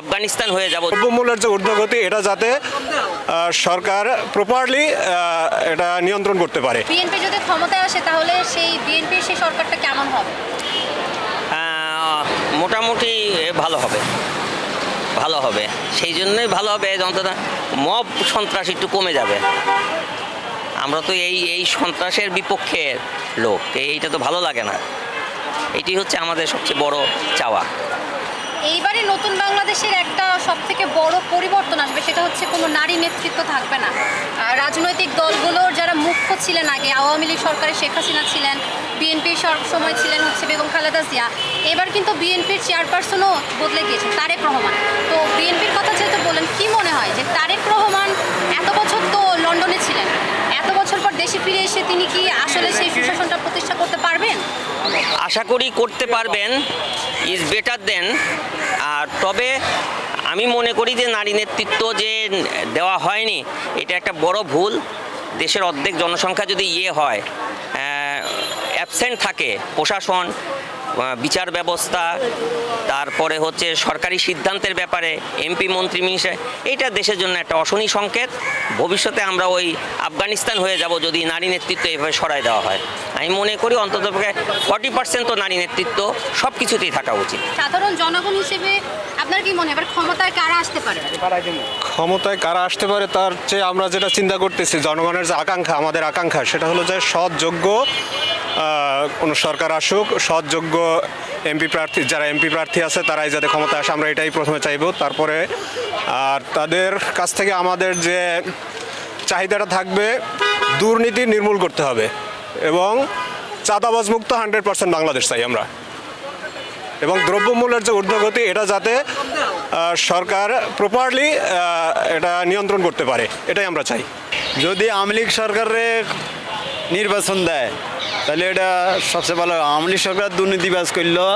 আফগানিস্তান হয়ে যাব। দ্রব্যমূল্যের যে ঊর্ধ্বগতি এটা যাতে সরকার প্রপারলি এটা নিয়ন্ত্রণ করতে পারে। বিএনপি যদি ক্ষমতায় আসে তাহলে সেই বিএনপির সেই সরকারটা কেমন হবে? মোটামুটি ভালো হবে, ভালো হবে। সেই জন্যই ভালো হবে, অন্তত মব সন্ত্রাস একটু কমে যাবে। আমরা তো এই সন্ত্রাসের বিপক্ষের লোক, এইটা তো ভালো লাগে না। এটি হচ্ছে আমাদের সবচেয়ে বড় চাওয়া। এইবারে নতুন বাংলাদেশের একটা সবথেকে বড় পরিবর্তন আসবে, সেটা হচ্ছে কোনো নারী নেতৃত্ব থাকবে না। রাজনৈতিক দলগুলোর যারা মুখ্য ছিলেন আগে, আওয়ামী লীগ সরকারে শেখ হাসিনা ছিলেন, বিএনপির সময় ছিলেন হচ্ছে বেগম খালেদা জিয়া, এবার কিন্তু বিএনপির চেয়ারপারসনও বদলে গিয়েছেন, তারেক রহমান। তো বিএনপির কথা যেহেতু বলেন, কি মনে হয় যে তারেক রহমান এত বছর তো লন্ডনে ছিলেন, এত বছর পর দেশে ফিরে এসে তিনি কি আসলে সেই সুশাসনটা প্রতিষ্ঠা করতে পারবেন? আশা করি করতে পারবেন, ইজ বেটার দেন। আর তবে আমি মনে করি যে নারী নেতৃত্ব যে দেওয়া হয়নি, এটা একটা বড় ভুল। দেশের অর্ধেক জনসংখ্যা যদি হয়, অ্যাবসেন্ট থাকে প্রশাসন, বিচার ব্যবস্থা, তারপরে হচ্ছে সরকারি সিদ্ধান্তের ব্যাপারে এমপি মন্ত্রী মিনিস্টার, এইটা দেশের জন্য একটা অশনি সংকেত। ভবিষ্যতে আমরা ওই আফগানিস্তান হয়ে যাব যদি নারী নেতৃত্ব এভাবে সরাই দেওয়া হয়। আমি মনে করি অন্তত 40% তো নারী নেতৃত্ব সব কিছুতেই থাকা উচিত। সাধারণ জনগণ হিসেবে আপনার কি মনে হয় এবার ক্ষমতায় কারা আসতে পারে? ক্ষমতায় কারা আসতে পারে তার চেয়ে আমরা যেটা চিন্তা করতেছি, জনগণের যে আকাঙ্ক্ষা, আমাদের আকাঙ্ক্ষা সেটা হলো যে সৎ যোগ্য কোনো সরকার আসুক, সৎ যোগ্য এমপি প্রার্থী, যারা এমপি প্রার্থী আছে তারাই যাতে ক্ষমতায় আসে, আমরা এটাই প্রথমে চাইব। তারপরে আর তাদের কাছ থেকে আমাদের যে চাহিদাটা থাকবে, দুর্নীতি নির্মূল করতে হবে এবং চাঁদাবাজ মুক্ত 100% বাংলাদেশ চাই আমরা। এবং দ্রব্যমূল্যের যে ঊর্ধ্বগতি এটা যাতে সরকার প্রপারলি এটা নিয়ন্ত্রণ করতে পারে, এটাই আমরা চাই। যদি আওয়ামী লীগ সরকারের নির্বাচন দেয় তাহলে এটা সবচেয়ে ভালো। আওয়ামী লীগ সরকার দুর্নীতিবাজ করলেও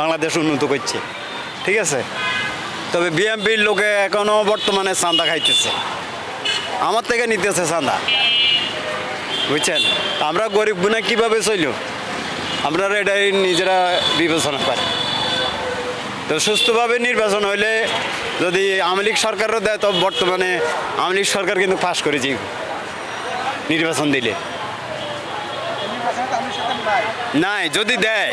বাংলাদেশ উন্নত করছে, ঠিক আছে। তবে বিএনপির লোকে এখনও বর্তমানে চাঁদা খাইতেছে, আমার থেকে নিতেছে চাঁদা, বুঝছেন। আমরা গরিব গুণা কীভাবে চইল, আপনারা এটাই নিজেরা বিবেচনা করেন। তো সুস্থভাবে নির্বাচন হইলে যদি আওয়ামী লীগ সরকারও দেয়, তো বর্তমানে আওয়ামী লীগ সরকার কিন্তু পাস করেছি নির্বাচন দিলে। নাই, যদি দেয়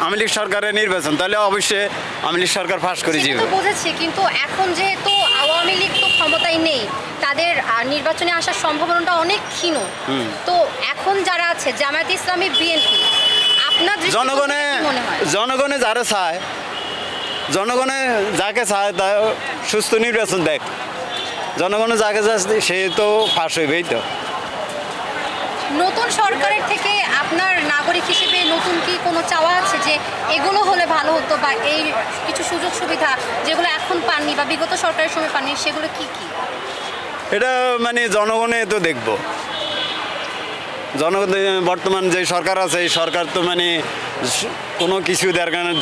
আওয়ামী লীগ সরকারের নির্বাচন, তাহলে অবশ্যই আওয়ামী লীগ সরকার পাস করে যাবে। বুঝেছি, কিন্তু এখন যেহেতু আওয়ামী লীগ তো ক্ষমতায় নেই, তাদের নির্বাচনে আসার সম্ভাবনাটা অনেক ক্ষীণ। তো এখন যারা আছে জামায়াত ইসলামী, বিএনপি, আপনার জনগণে যারা চায়, জনগণে যাকে চায় তা সুস্থ নির্বাচন দেখ, জনগণে যাকে চায় সে তো ফাঁস হইবেই। তো নতুন সরকারের থেকে আপনার নাগরিক হিসেবে নতুন কি কোনো চাওয়া আছে যে এগুলো হলে ভালো হতো, বা এই কিছু সুযোগ সুবিধা যেগুলো এখন পাননি বা বিগত সরকারের সময় পাননি, সেগুলো কি কি? এটা মানে জনগণে তো দেখবো। জনগণ বর্তমান যে সরকার আছে, এই সরকার তো মানে কোনো কিছু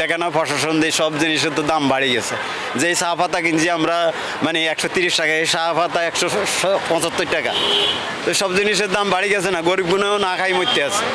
দেখে না, প্রশাসন দিয়ে সব জিনিসের তো দাম বাড়িয়ে গেছে। যে চা পাতা কিনছি আমরা মানে 130 টাকা, এই চা পাতা 175 টাকা। তো সব জিনিসের দাম বাড়িয়ে গেছে না, গরিব গুণেও না খাই মরতে আছে।